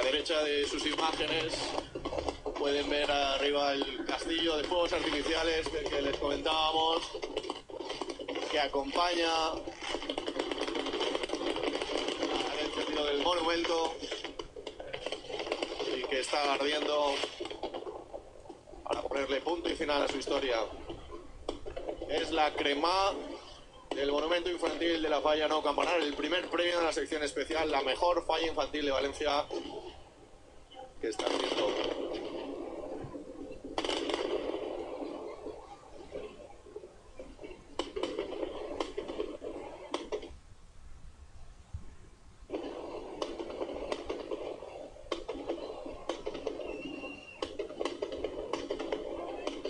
derecha de sus imágenes pueden ver arriba el castillo de fuegos artificiales del que les comentábamos, que acompaña al encendido del monumento y que está ardiendo para ponerle punto y final a su historia. Es la crema del monumento infantil de la Falla Nou Campanar, el primer premio de la sección especial, la mejor falla infantil de Valencia que está haciendo.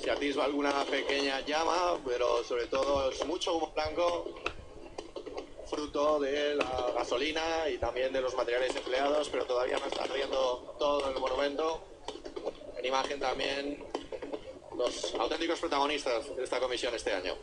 Se atisba alguna pequeña llama, pero sobre todo es mucho humo blanco, fruto de la gasolina y también de los materiales empleados, pero todavía no está ardiendo todo el monumento. En imagen también los auténticos protagonistas de esta comisión este año.